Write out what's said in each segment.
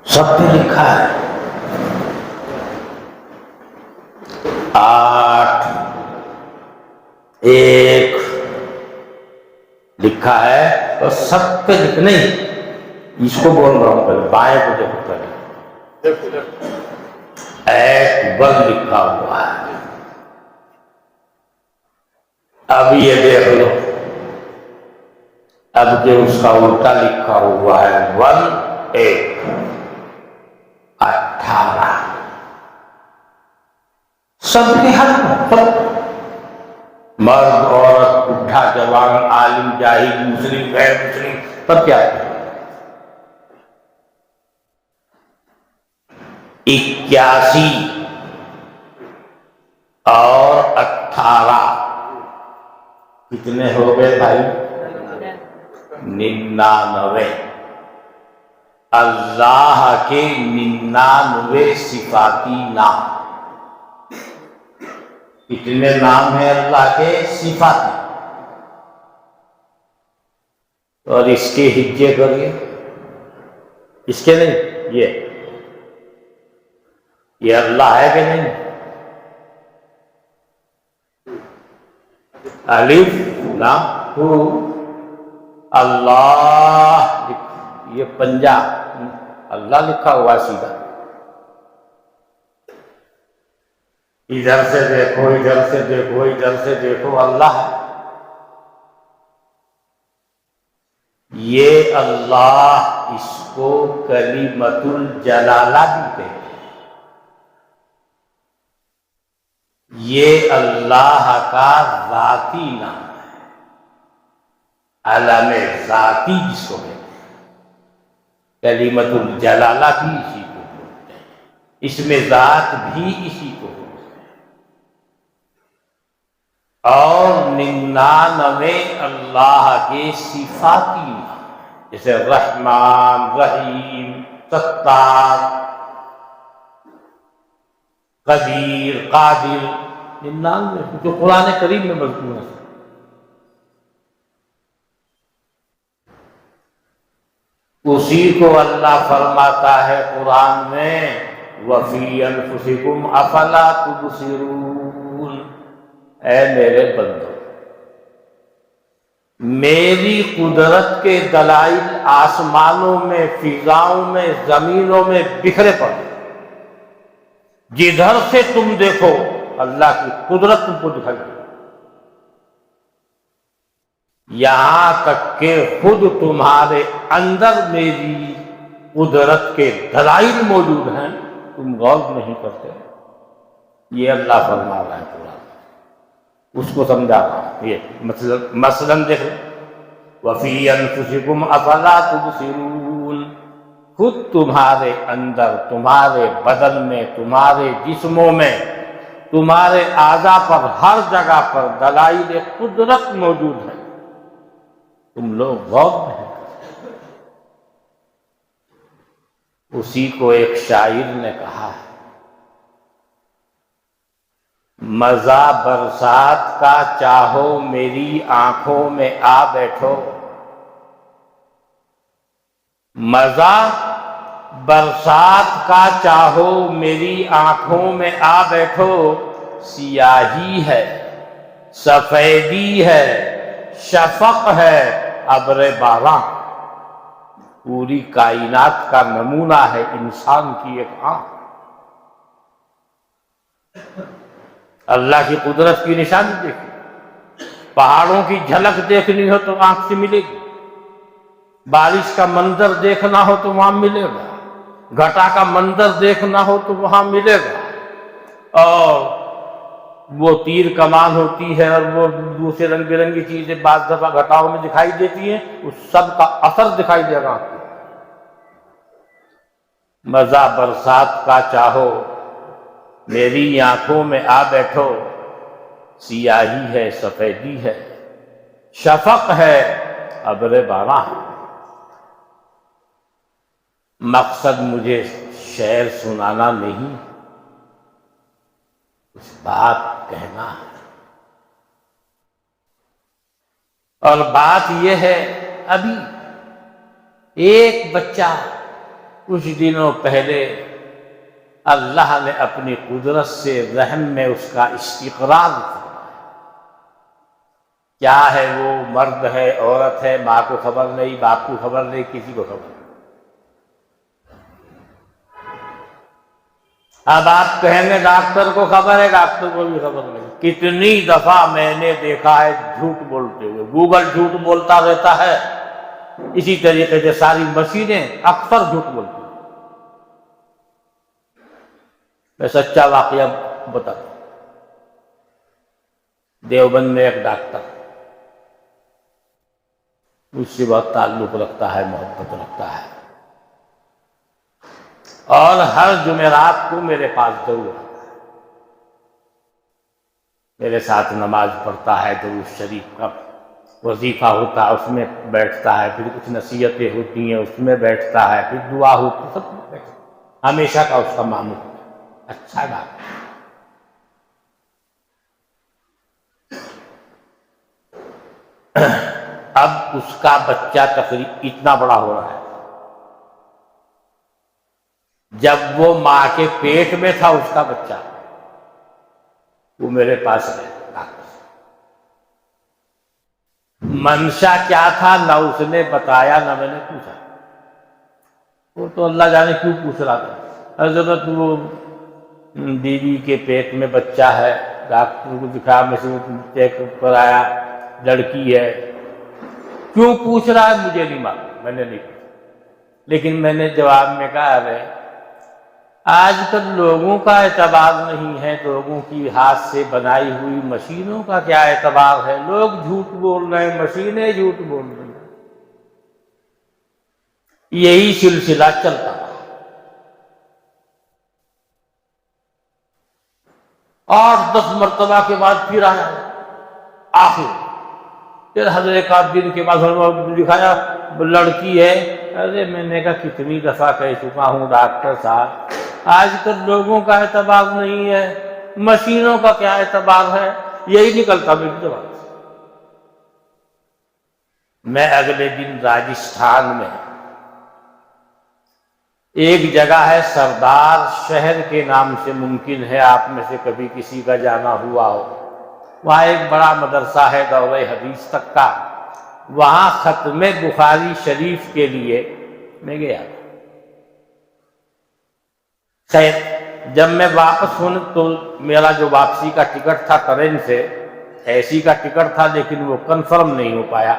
سب پہ لکھا ہے 8 1 لکھا ہے اور سب پہ نہیں، اس کو بول رہا ہوں پہلے بائیں کو دیکھو، پہلے 1 لکھا ہوا ہے۔ اب یہ دیکھ لو، اب کہ اس کا الٹا لکھا ہوا ہے 1 18 سب کے حق میں، مرد عورت بوڑھا جوان عالم جاہل مسلم غیر مسلم سب کیا ہے؟ 81 اور 18 کتنے ہو گئے بھائی؟ 99۔ اللہ کے 99 صفاتی نام۔ کتنے نام ہیں اللہ کے صفاتی؟ اور اس کے ہجے کریے، اس کے نہیں، یہ اللہ ہے کہ نہیں؟ الف لام ہو، اللہ، یہ پنجا اللہ لکھا ہوا سیدھا، ادھر سے دیکھو ادھر سے دیکھو ادھر سے دیکھو اللہ ہے۔ یہ اللہ، اس کو کلمۃ الجلالہ بھی کہتے ہیں۔ یہ اللہ کا ذاتی نام ہے، علم ذاتی جس کو کہتے ہیں۔ کلمۃ الجلالہ بھی اسی کو بولتے ہیں، اسم ذات بھی اسی کو بولتے ہیں۔ اور 99 اللہ کے صفاتی نام، جیسے رحمان، رحیم، ستار، قدیر، قادر، 99 جو قرآن کریم میں مذکور ہے۔ اسی کو اللہ فرماتا ہے قرآن میں وَفِي أَنفُسِكُمْ أَفَلَا تُبْصِرُونَ، اے میرے بندو، میری قدرت کے دلائل آسمانوں میں، فضاؤں میں، زمینوں میں بکھرے پڑے، جدھر سے تم دیکھو اللہ کی قدرت تم کو دکھائی دے، یہاں تک کہ خود تمہارے اندر میری قدرت کے دلائل موجود ہیں، تم غور نہیں کرتے۔ یہ اللہ فرما رہا ہے قرآن، اس کو سمجھا رہا ہوں۔ یہ مثلاً دیکھو وَفِي أَنفُسِكُمْ أَفَلَا تُبْصِرُونَ، خود تمہارے اندر، تمہارے بدن میں، تمہارے جسموں میں، تمہارے اعضاء پر، ہر جگہ پر دلائل قدرت موجود ہے، تم لوگ غور نہیں کرتے۔ اسی کو ایک شاعر نے کہا ہے مزہ برسات کا چاہو میری آنکھوں میں آ بیٹھو، مزہ برسات کا چاہو میری آنکھوں میں آ بیٹھو، سیاہی ہے، سفیدی ہے، شفق ہے، ابر باران، پوری کائنات کا نمونہ ہے انسان کی ایک آنکھ۔ اللہ کی قدرت کی نشانی دیکھیں، پہاڑوں کی جھلک دیکھنی ہو تو آنکھ سے ملے گی، بارش کا منظر دیکھنا ہو تو وہاں ملے گا، گھٹا کا منظر دیکھنا ہو تو وہاں ملے گا، اور وہ تیر کمان ہوتی ہے اور وہ دوسرے رنگ برنگی چیزیں بعض دفعہ گھٹاؤں میں دکھائی دیتی ہیں، اس سب کا اثر دکھائی دے گا۔ مزہ برسات کا چاہو میری آنکھوں میں آ بیٹھو، سیاہی ہے، سفیدی ہے، شفق ہے، ابر باران۔ مقصد مجھے شعر سنانا نہیں، کچھ بات کہنا ہے۔ اور بات یہ ہے، ابھی ایک بچہ کچھ دنوں پہلے اللہ نے اپنی قدرت سے رحم میں اس کا استقرار کیا۔ کیا ہے وہ؟ مرد ہے، عورت ہے، ماں کو خبر نہیں، باپ کو خبر نہیں، کسی کو خبر نہیں۔ اب آپ کہیں گے ڈاکٹر کو خبر ہے، ڈاکٹر کو بھی خبر نہیں۔ کتنی دفعہ میں نے دیکھا ہے جھوٹ بولتے ہوئے، گوگل جھوٹ بولتا رہتا ہے، اسی طریقے سے ساری مشینیں اکثر جھوٹ بولتی ہیں۔ میں سچا واقعہ بتاتا ہوں۔ دیوبند میں ایک ڈاکٹر مجھ سے بہت تعلق رکھتا ہے، محبت رکھتا ہے، اور ہر جمعرات کو میرے پاس ضرور آتا ہے، میرے ساتھ نماز پڑھتا ہے، درود شریف کا وظیفہ ہوتا ہے اس میں بیٹھتا ہے، پھر کچھ نصیحتیں ہوتی ہیں اس میں بیٹھتا ہے، پھر دعا ہوتی ہے، سب میں بیٹھتا ہے، ہمیشہ کا اس کا معمول ہے۔ اچھا ڈاکٹر۔ اب اس کا بچہ تقریباً اتنا بڑا ہو رہا ہے، جب وہ ماں کے پیٹ میں تھا اس کا بچہ، وہ میرے پاس ہے ڈاکٹر۔ منشا کیا تھا نہ اس نے بتایا نہ میں نے پوچھا، وہ تو اللہ جانے کیوں پوچھ رہا تھا۔ حضرت وہ بیوی کے پیٹ میں بچہ ہے، ڈاکٹر کو دکھا، میں سے چیک اپ کرایا، لڑکی ہے، کیوں پوچھ رہا ہے مجھے نہیں معلوم، میں نے نہیں پوچھا، لیکن میں نے جواب میں کہا ارے آج کل لوگوں کا اعتبار نہیں ہے، لوگوں کی ہاتھ سے بنائی ہوئی مشینوں کا کیا اعتبار ہے؟ لوگ جھوٹ بول رہے ہیں، مشینیں جھوٹ بول رہی ہیں۔ یہی سلسلہ چلتا رہا، اور 10 مرتبہ کے بعد پھر آیا، آخر پھر حضرت ایک آدھ دن کے بعد دکھایا لڑکی ہے۔ ارے میں نے کہا کتنی دفعہ کہہ چکا ہوں ڈاکٹر صاحب، آج کل لوگوں کا اعتبار نہیں ہے، مشینوں کا کیا اعتبار ہے؟ یہی نکلتا میری زبان سے۔ میں اگلے دن راجستھان میں ایک جگہ ہے سردار شہر کے نام سے، ممکن ہے آپ میں سے کبھی کسی کا جانا ہوا ہو، وہاں ایک بڑا مدرسہ ہے دورہ حدیث تک کا، وہاں ختم بخاری شریف کے لیے میں گیا۔ خیر جب میں واپس ہوں تو میرا جو واپسی کا ٹکٹ تھا ٹرین سے، اے سی کا ٹکٹ تھا لیکن وہ کنفرم نہیں ہو پایا،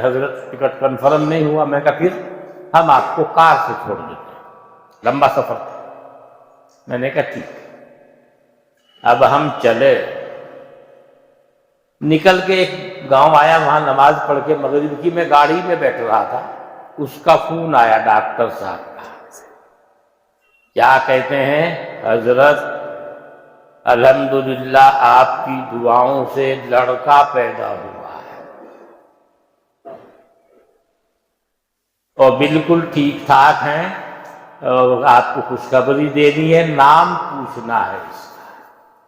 حضرت ٹکٹ کنفرم نہیں ہوا۔ میں کہا پھر ہم آپ کو کار سے چھوڑ دیتے ہیں، لمبا سفر تھا۔ میں نے کہا ٹھیک۔ اب ہم چلے، نکل کے ایک گاؤں آیا، وہاں نماز پڑھ کے مغرب کی میں گاڑی میں بیٹھ رہا تھا، اس کا فون آیا ڈاکٹر صاحب کا۔ کیا کہتے ہیں؟ حضرت الحمدللہ آپ کی دعاؤں سے لڑکا پیدا ہوا ہے اور بالکل ٹھیک ٹھاک ہیں، اور آپ کو خوشخبری دینی ہے، نام پوچھنا ہے اس کا۔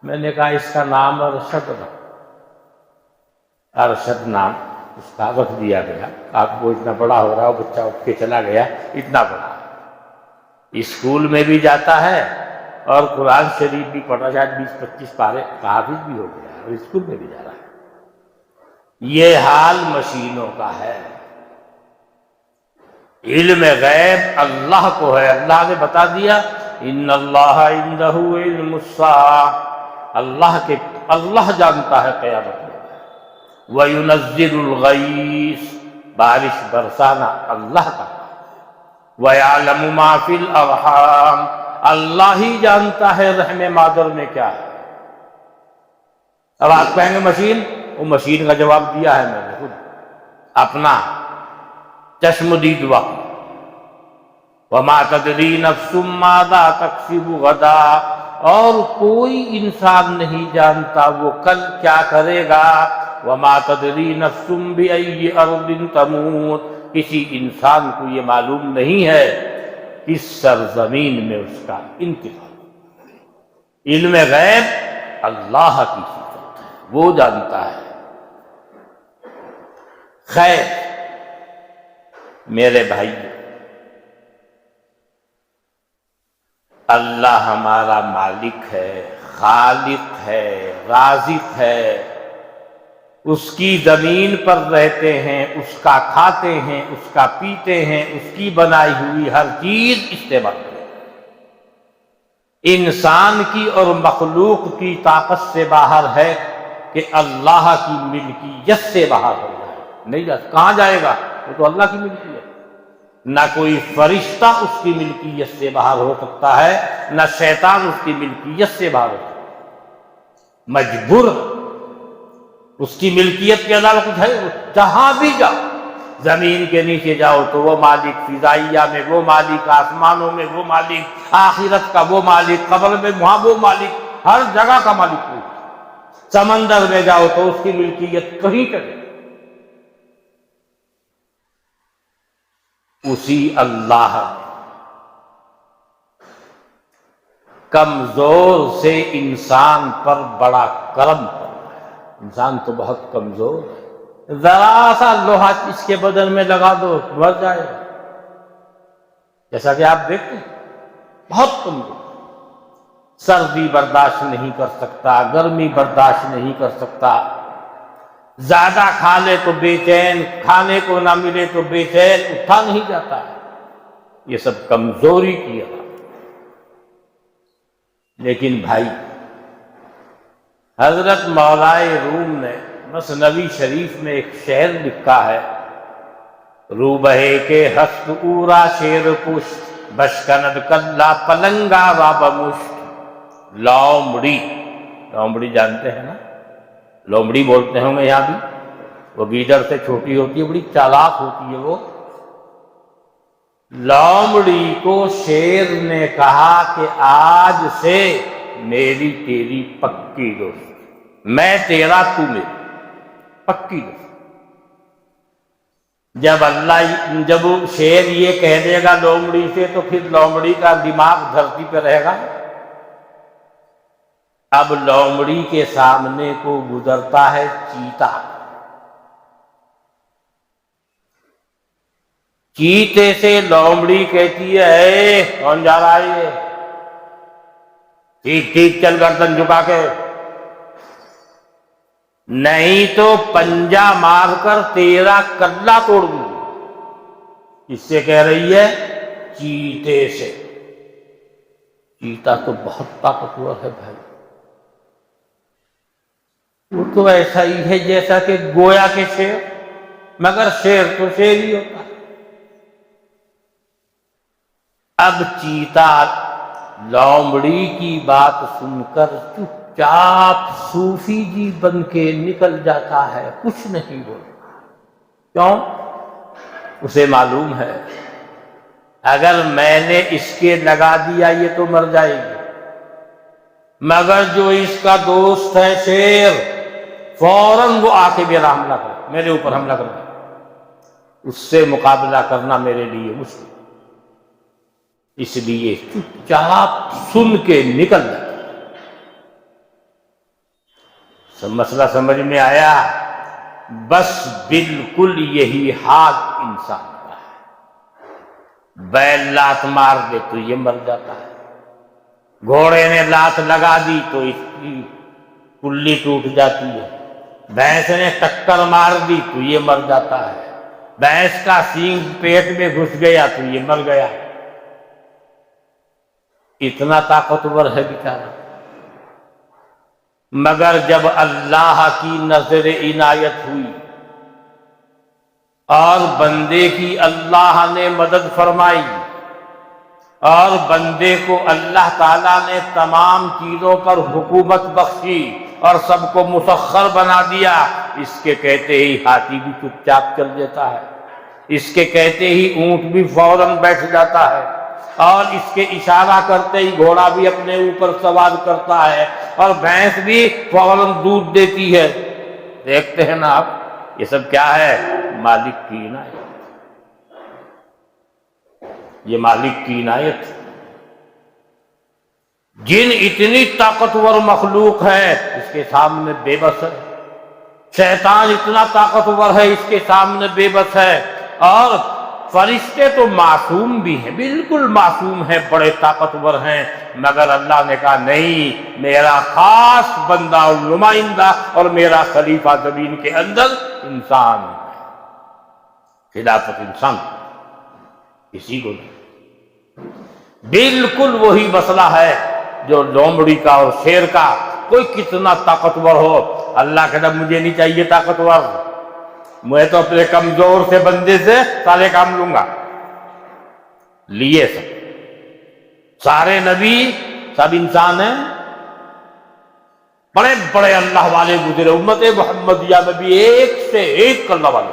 میں نے کہا اس کا نام ارشد رکھو۔ ارشد نام اس کا رکھ دیا گیا۔ آپ کو اتنا بڑا ہو رہا ہے، بچہ اٹھ کے چلا گیا، اتنا بڑا اسکول میں بھی جاتا ہے اور قرآن شریف بھی پڑھا، شاید 20-25 پارے حافظ بھی ہو گیا اور اسکول میں بھی جا رہا ہے۔ یہ حال مشینوں کا ہے۔ علم غیب اللہ کو ہے، اللہ نے بتا دیا ان اللہ عندہ علم الساعہ، اللہ جانتا ہے قیامت میں۔ وَيُنَزِّلُ الْغَيْثَ، بارش برسانا اللہ کا۔ وَيَعْلَمُ مَا فِي الْأَرْحَامِ، اللہ ہی جانتا ہے رحم مادر میں کیا ہے۔ اب آپ کہیں گے مشین، وہ مشین کا جواب دیا ہے میں نے خود، اپنا چشمدید وقت۔ وَمَا تَدْرِي نَفْسٌ مَاذَا تَكْسِبُ غَدًا، اور کوئی انسان نہیں جانتا وہ کل کیا کرے گا۔ وَمَا تَدْرِي نَفْسٌ بِأَيِّ أَرْضٍ تَمُوتُ، کسی انسان کو یہ معلوم نہیں ہے کس سرزمین میں اس کا انتقال۔ علم غیب اللہ کی صفت ہے، وہ جانتا ہے۔ خیر میرے بھائی، اللہ ہمارا مالک ہے، خالق ہے، رازق ہے، اس کی زمین پر رہتے ہیں، اس کا کھاتے ہیں، اس کا پیتے ہیں، اس کی بنائی ہوئی ہر چیز استعمال کرتے ہیں۔ انسان کی اور مخلوق کی طاقت سے باہر ہے کہ اللہ کی ملکیت سے باہر ہو جائے، نہیں جاتا۔ کہاں جائے گا؟ وہ تو اللہ کی ملکیت ہے۔ نہ کوئی فرشتہ اس کی ملکیت سے باہر ہو سکتا ہے، نہ شیطان اس کی ملکیت سے باہر ہو سکتا ہے۔ مجبور اس کی ملکیت کے علاوہ کچھ ہے؟ جہاں بھی جاؤ، زمین کے نیچے جاؤ تو وہ مالک، فضائیہ میں وہ مالک، آسمانوں میں وہ مالک، آخرت کا وہ مالک، قبر میں وہاں وہ مالک، ہر جگہ کا مالک کوئی۔ سمندر میں جاؤ تو اس کی ملکیت کہیں چلے، اسی اللہ نے کمزور سے انسان پر بڑا کرم فرمایا۔ انسان تو بہت کمزور ہے، ذرا سا لوہا اس کے بدن میں لگا دو مر جائے گا، جیسا کہ آپ دیکھتے ہیں بہت کمزور، سردی برداشت نہیں کر سکتا، گرمی برداشت نہیں کر سکتا، زیادہ کھا لے تو بے چین، کھانے کو نہ ملے تو بے چین، اٹھا نہیں جاتا ہے۔ یہ سب کمزوری کی ہے۔ لیکن بھائی، حضرت مولائے روم نے مثنوی شریف میں ایک شعر لکھا ہے: روبہے کے ہست اورا شیر پشت، بشکند کلا پلنگا و بمشت۔ لومڑی، لومڑی جانتے ہیں نا؟ لومڑی بولتے ہوں گے یہاں بھی، وہ گیدڑ سے چھوٹی ہوتی ہے، بڑی چالاک ہوتی ہے وہ۔ لومڑی کو شیر نے کہا کہ آج سے میری تیری پکی دوست، میں تیرا تو میری پکی دوست۔ جب شیر یہ کہہ دے گا لومڑی سے تو پھر لومڑی کا دماغ دھرتی پہ رہے گا۔ اب لومڑی کے سامنے کو گزرتا ہے چیتا، چیتے سے لومڑی کہتی ہے: اے کون جا رہا ہے یہ؟ ٹھیک ٹھیک چل، گردن جھکا کے، نہیں تو پنجہ مار کر تیرا کلہ توڑ دوں۔ اس سے کہہ رہی ہے؟ چیتے سے۔ چیتا تو بہت طاقتور ہے بھائی، وہ تو ایسا ہی ہے جیسا کہ گویا کے شیر، مگر شیر تو شیر ہی ہوتا ہے۔ اب چیتا لومڑی کی بات سن کر چپ چاپ صوفی جی بن کے نکل جاتا ہے، کچھ نہیں بولتا۔ کیوں؟ اسے معلوم ہے اگر میں نے اس کے لگا دیا یہ تو مر جائے گی، مگر جو اس کا دوست ہے شیر، فوراً وہ آ کے میرا حملہ کر، میرے اوپر حملہ کر دے، اس سے مقابلہ کرنا میرے لیے مشکل، اس لیے چپ چاپ سن کے نکل جاتا۔ سب مسئلہ سمجھ میں آیا؟ بس بالکل یہی حال انسان کا ہے۔ بیل لات مار دے تو یہ مر جاتا ہے، گھوڑے نے لات لگا دی تو اس کی کلی ٹوٹ جاتی ہے، بھینس نے ٹکر مار دی تو یہ مر جاتا ہے، بھینس کا سینگ پیٹ میں گھس گیا تو یہ مر گیا۔ اتنا طاقتور ہے بیچارہ، مگر جب اللہ کی نظر عنایت ہوئی اور بندے کی اللہ نے مدد فرمائی اور بندے کو اللہ تعالیٰ نے تمام چیزوں پر حکومت بخشی اور سب کو مسخر بنا دیا، اس کے کہتے ہی ہاتھی بھی چپ چاپ چل دیتا ہے، اس کے کہتے ہی اونٹ بھی فوراً بیٹھ جاتا ہے، اور اس کے اشارہ کرتے ہی گھوڑا بھی اپنے اوپر سوار کرتا ہے، اور بھینس بھی فوراً دودھ دیتی ہے۔ دیکھتے ہیں نا آپ، یہ سب کیا ہے؟ مالک کی عنایت، یہ مالک کی عنایت۔ جن اتنی طاقتور مخلوق ہے اس کے سامنے بے بس ہے، شیطان اتنا طاقتور ہے اس کے سامنے بے بس ہے، اور فرشتے تو معصوم بھی ہیں، بالکل معصوم ہیں، بڑے طاقتور ہیں، مگر اللہ نے کہا نہیں، میرا خاص بندہ اور نمائندہ اور میرا خلیفہ زمین کے اندر انسان ہے، خلافت انسان کسی کو نہیں۔ بالکل وہی مسئلہ ہے جو لومڑی کا اور شیر کا، کوئی کتنا طاقتور ہو، اللہ کہتا مجھے نہیں چاہیے طاقتور، میں تو اپنے کمزور سے بندے سے سارے کام لوں گا۔ لیے سارے نبی سب انسان ہیں، بڑے بڑے اللہ والے گزرے، امت محمدیہ میں بھی ایک سے ایک اللہ والے،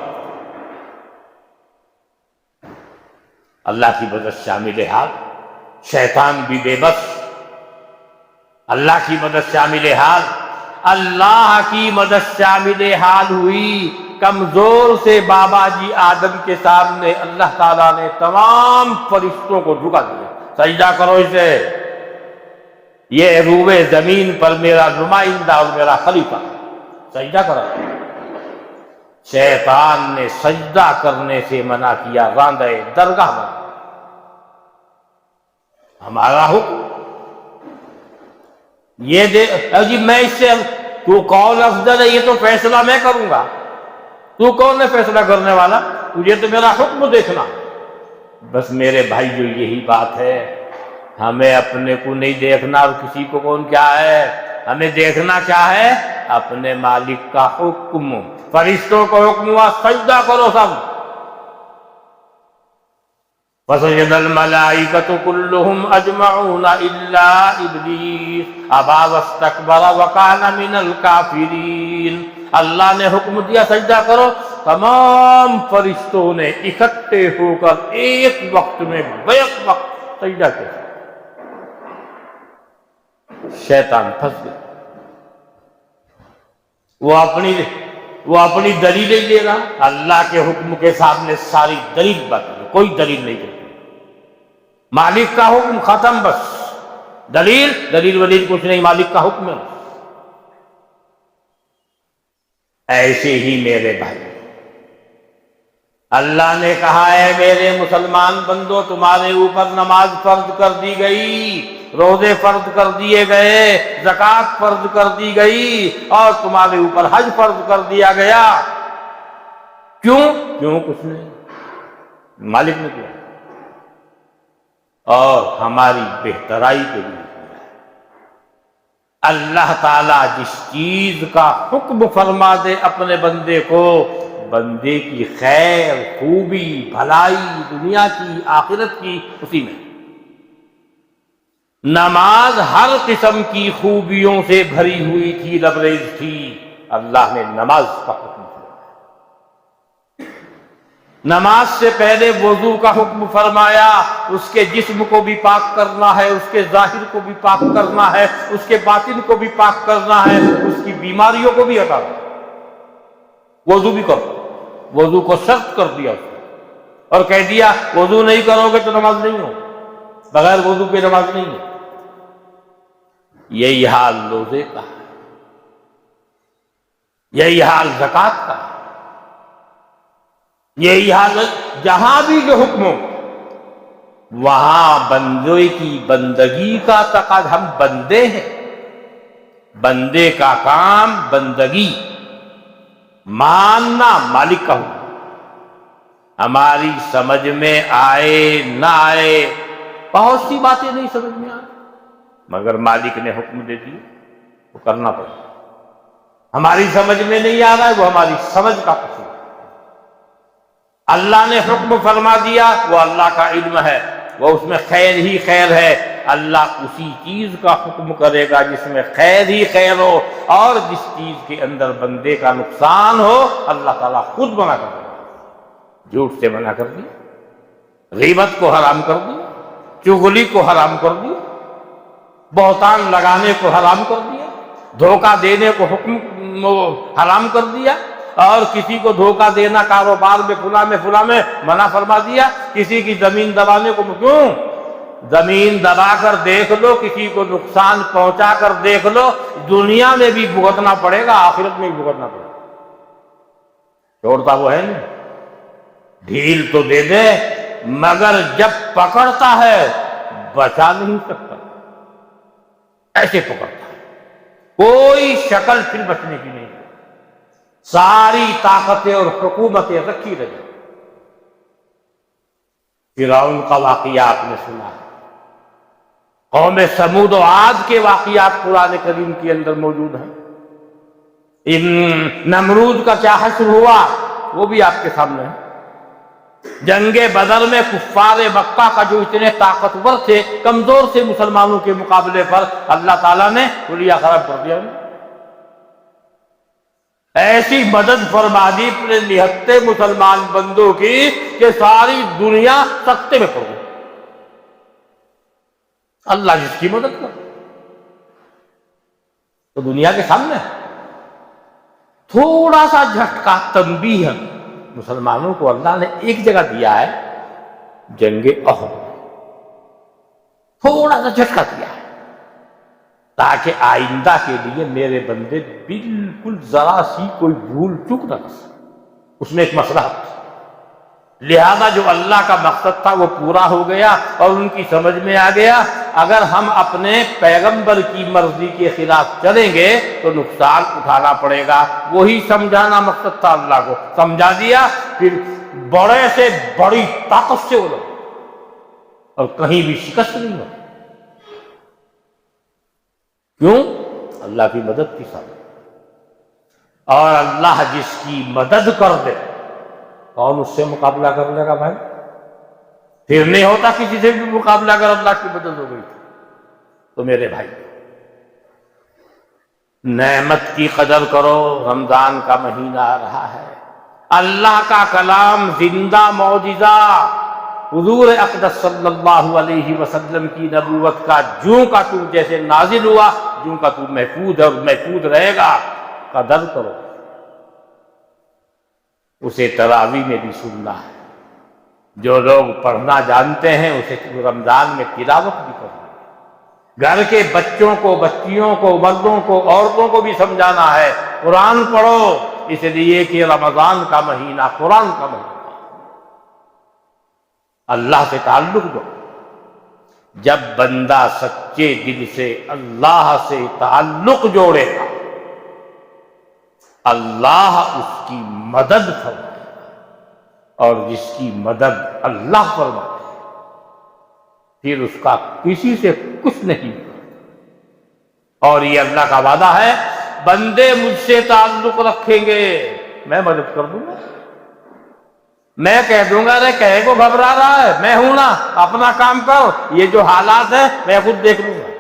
اللہ کی مدد شامل حال، شیطان بھی بے بس، اللہ کی مدد شامل حال، اللہ کی مدد شامل حال ہوئی۔ کمزور سے بابا جی آدم کے سامنے اللہ تعالیٰ نے تمام فرشتوں کو جھکا دیا، سجدہ کرو اسے، یہ روئے زمین پر میرا نمائندہ اور میرا خلیفہ، سجدہ کرو۔ شیطان نے سجدہ کرنے سے منع کیا، راندے درگاہ میں، ہمارا حکم یہ دے جی، میں اس سے تو کون افضل ہے یہ تو فیصلہ میں کروں گا، تو کون ہے فیصلہ کرنے والا، تجھے تو میرا حکم دیکھنا۔ بس میرے بھائی جو یہی بات ہے، ہمیں اپنے کو نہیں دیکھنا اور کسی کو کون کیا ہے، ہمیں دیکھنا کیا ہے، اپنے مالک کا حکم۔ فرشتوں کو حکم ہوا سجدہ کرو سب، فسجد الملائکۃ کلہم اجمعون الا ابلیس ابا واستکبر وکان من الکافرین۔ اللہ نے حکم دیا سجدہ کرو، تمام فرشتوں نے اکٹھے ہو کر ایک وقت میں بیک وقت سجدہ کیا، شیطان پھنس گیا، وہ اپنی دلیلیں لے رہا، اللہ کے حکم کے سامنے ساری دلیل باطل، کوئی دلیل نہیں کرتی، مالک کا حکم ختم، بس دلیل ولیل کچھ نہیں، مالک کا حکم ہے۔ ایسے ہی میرے بھائی، اللہ نے کہا ہے میرے مسلمان بندو، تمہارے اوپر نماز فرض کر دی گئی، روزے فرض کر دیے گئے، زکوٰۃ فرض کر دی گئی، اور تمہارے اوپر حج فرض کر دیا گیا۔ کیوں کچھ نہیں، مالک نے کیا، اور ہماری بہترائی کے لیے۔ اللہ تعالیٰ جس چیز کا حکم فرما دے اپنے بندے کو، بندے کی خیر، خوبی، بھلائی، دنیا کی، آخرت کی، اسی میں۔ نماز ہر قسم کی خوبیوں سے بھری ہوئی تھی، لبریز تھی، اللہ نے نماز کا حکم دیا۔ نماز سے پہلے وضو کا حکم فرمایا، اس کے جسم کو بھی پاک کرنا ہے، اس کے ظاہر کو بھی پاک کرنا ہے، اس کے باطن کو بھی پاک کرنا ہے، اس کی بیماریوں کو بھی ہٹانا، وضو بھی کرو، وضو کو شرط کر دیا اس نے، اور کہہ دیا وضو نہیں کرو گے تو نماز نہیں ہو، بغیر وضو کے نماز نہیں ہے۔ یہی حال روزے کا ہے، یہی حال زکوٰۃ کا ہے، یہی حال، جہاں بھی جو حکم ہو وہاں بندے کی بندگی کا تقاضا، ہم بندے ہیں، بندے کا کام بندگی، ماننا مالک کا حکم، ہماری سمجھ میں آئے نہ آئے، بہت سی باتیں نہیں سمجھ میں آئے، مگر مالک نے حکم دے دی، وہ کرنا پڑے، ہماری سمجھ میں نہیں آ رہا ہے، وہ ہماری سمجھ کا قصور، اللہ نے حکم فرما دیا، وہ اللہ کا علم ہے، وہ اس میں خیر ہی خیر ہے، اللہ اسی چیز کا حکم کرے گا جس میں خیر ہی خیر ہو، اور جس چیز کے اندر بندے کا نقصان ہو اللہ تعالیٰ خود منع کر دے گا۔ جھوٹ سے منع کر دیا، غیبت کو حرام کر دیا، چغلی کو حرام کر دیا، بہتان لگانے کو حرام کر دیا، دھوکہ دینے کو حکم حرام کر دیا، اور کسی کو دھوکہ دینا کاروبار میں فلاں میں منع فرما دیا، کسی کی زمین دبانے کو، کیوں؟ زمین دبا کر دیکھ لو، کسی کو نقصان پہنچا کر دیکھ لو، دنیا میں بھی بھگتنا پڑے گا، آخرت میں بھی بھگتنا پڑے گا، چھوڑتا وہ ہے نہیں، ڈھیل تو دے دے مگر جب پکڑتا ہے بچا نہیں سکتا، ایسے پکڑتا ہے، کوئی شکل پھر بچنے کی نہیں، ساری طاقتیں اور حکومتیں رکھی رہی۔ فرعون کا واقعہ آپ نے سنا ہے، قوم سمود و عاد کے واقعات قرآن کریم کے اندر موجود ہیں، نمرود کا کیا حشر ہوا وہ بھی آپ کے سامنے ہے۔ جنگ بدر میں کفار مکہ کا جو اتنے طاقتور تھے، کمزور تھے مسلمانوں کے مقابلے پر، اللہ تعالیٰ نے حلیہ خراب کر دیا، ایسی مدد فرما دی اپنے نہتے مسلمان بندوں کی کہ ساری دنیا سکتے میں پڑ گئی۔ اللہ جس کی مدد کر تو دنیا کے سامنے تھوڑا سا جھٹکا تنبیہ مسلمانوں کو اللہ نے ایک جگہ دیا ہے، جنگ احد، تھوڑا سا جھٹکا دیا ہے تاکہ آئندہ کے لیے میرے بندے بالکل ذرا سی کوئی بھول چوک نہ کر سکے، اس میں ایک مسئلہ تھا، لہذا جو اللہ کا مقصد تھا وہ پورا ہو گیا اور ان کی سمجھ میں آ گیا اگر ہم اپنے پیغمبر کی مرضی کے خلاف چلیں گے تو نقصان اٹھانا پڑے گا، وہی سمجھانا مقصد تھا، اللہ کو سمجھا دیا، پھر بڑے سے بڑی طاقت سے اڑو اور کہیں بھی شکست نہیں ہو، کیوں؟ اللہ کی مدد کی ساتھ، اور اللہ جس کی مدد کر دے کون اس سے مقابلہ کر لے گا بھائی؟ پھر نہیں ہوتا کسی سے بھی مقابلہ اگر اللہ کی مدد ہو گئی تو میرے بھائی نعمت کی قدر کرو، رمضان کا مہینہ آ رہا ہے، اللہ کا کلام زندہ معجزہ، حضور اقدس صلی اللہ علیہ وسلم کی نبوت کا جوں کا تو جیسے نازل ہوا جوں کا تو محفوظ ہے اور محفوظ رہے گا، قدر کرو، اسے تراویح میں بھی سننا ہے، جو لوگ پڑھنا جانتے ہیں اسے رمضان میں تلاوت بھی کرنا ہے، گھر کے بچوں کو، بچیوں کو، مردوں کو، عورتوں کو بھی سمجھانا ہے، قرآن پڑھو، اس لیے کہ رمضان کا مہینہ قرآن کا مہینہ، اللہ سے تعلق دو، جب بندہ سچے دل سے اللہ سے تعلق جوڑے گا اللہ اس کی مدد فرمائے گا، اور جس کی مدد اللہ فرمائے پھر اس کا کسی سے کچھ نہیں، اور یہ اللہ کا وعدہ ہے بندے مجھ سے تعلق رکھیں گے میں مدد کر دوں گا، میں کہہ دوں گا ارے کہے کو گھبرا رہا ہے، میں ہوں نا، اپنا کام کرو، یہ جو حالات ہیں میں خود دیکھ لوں گا،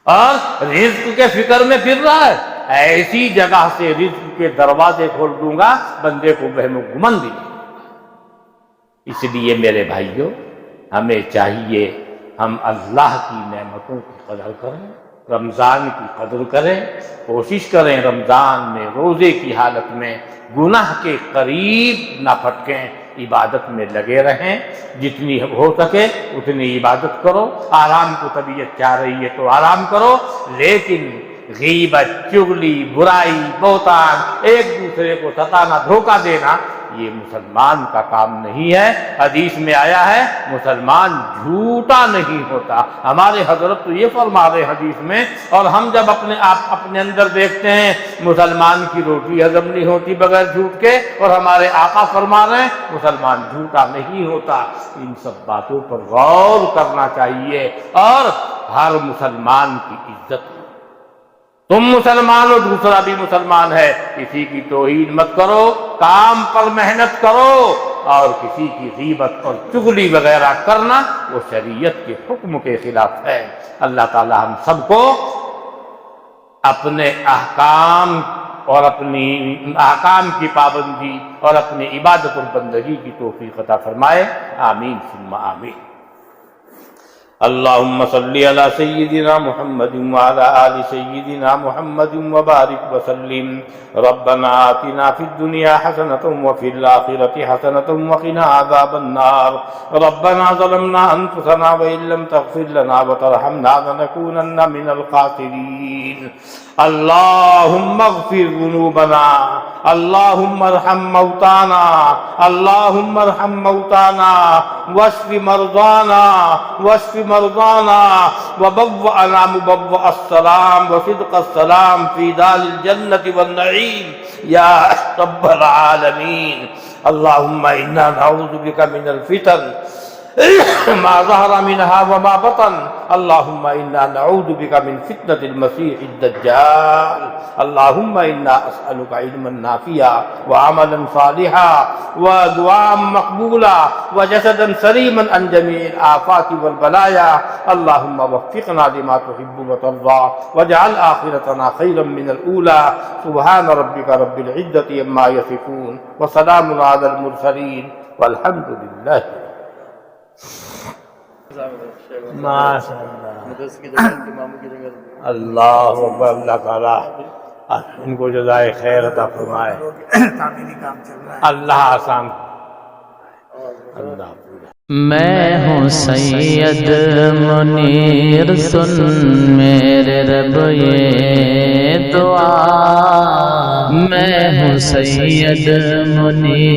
اور رزق کے فکر میں پھر رہا ہے، ایسی جگہ سے رزق کے دروازے کھول دوں گا بندے کو وہم و گمن بھی نہیں۔ اس لیے میرے بھائیوں ہمیں چاہیے ہم اللہ کی نعمتوں کی قدر کریں، رمضان کی قدر کریں، کوشش کریں رمضان میں روزے کی حالت میں گناہ کے قریب نہ پھٹکیں، عبادت میں لگے رہیں، جتنی ہو سکے اتنی عبادت کرو، آرام کو طبیعت چاہ رہی ہے تو آرام کرو، لیکن غیبت، چغلی، برائی، بہتان، ایک دوسرے کو ستانا، دھوکہ دینا یہ مسلمان کا کام نہیں ہے۔ حدیث میں آیا ہے مسلمان جھوٹا نہیں ہوتا، ہمارے حضرت تو یہ فرما رہے حدیث میں، اور ہم جب اپنے اندر دیکھتے ہیں مسلمان کی روٹی ہضم نہیں ہوتی بغیر جھوٹ کے، اور ہمارے آقا فرما رہے ہیں مسلمان جھوٹا نہیں ہوتا۔ ان سب باتوں پر غور کرنا چاہیے، اور ہر مسلمان کی عزت، تم مسلمان ہو دوسرا بھی مسلمان ہے، کسی کی توہین مت کرو، کام پر محنت کرو، اور کسی کی غیبت اور چغلی وغیرہ کرنا وہ شریعت کے حکم کے خلاف ہے۔ اللہ تعالی ہم سب کو اپنے احکام اور اپنی احکام کی پابندی اور اپنی عبادت اور بندگی کی توفیق عطا فرمائے، آمین ثم آمین۔ اللهم صل على سيدنا محمد وعلى آل سيدنا محمد وبارك وسلم. ربنا آتنا في الدنيا حسنة وفي الآخرة حسنة وقنا عذاب النار. ربنا ظلمنا أنفسنا وإن لم تغفر لنا وترحمنا لنكونن من الخاسرين. اللهم اغفر ذنوبنا، اللهم ارحم موتانا، اللهم ارحم موتانا، واشف مرضانا، واشف مرضانا، وبوأنا مبوأ السلام وصدق السلام في دار الجنة والنعيم يا رب العالمين. اللهم إنا نعوذ بك من الفتن ما ظهر منها وما بطن. اللهم إنا نعوذ بك من فتنة المسيح الدجال. اللهم إنا أسألك علما نافعا وعملا صالحا ودعاء مقبولا وجسدا سليما عن جميع الآفات والبلايا. اللهم وفقنا لما تحب وترضى واجعل آخرتنا خيرا من الأولى. سبحان ربك رب العزة عما يصفون وسلام على المرسلين والحمد لله. ماشاء اللہ، اللہ اکبر. اللہ تعالیٰ ان کو جزائے خیر عطا فرمائے. اللہ آسان. اللہ میں ہوں سید منیر، سن میرے رب یہ دعا. میں ہوں سید منیر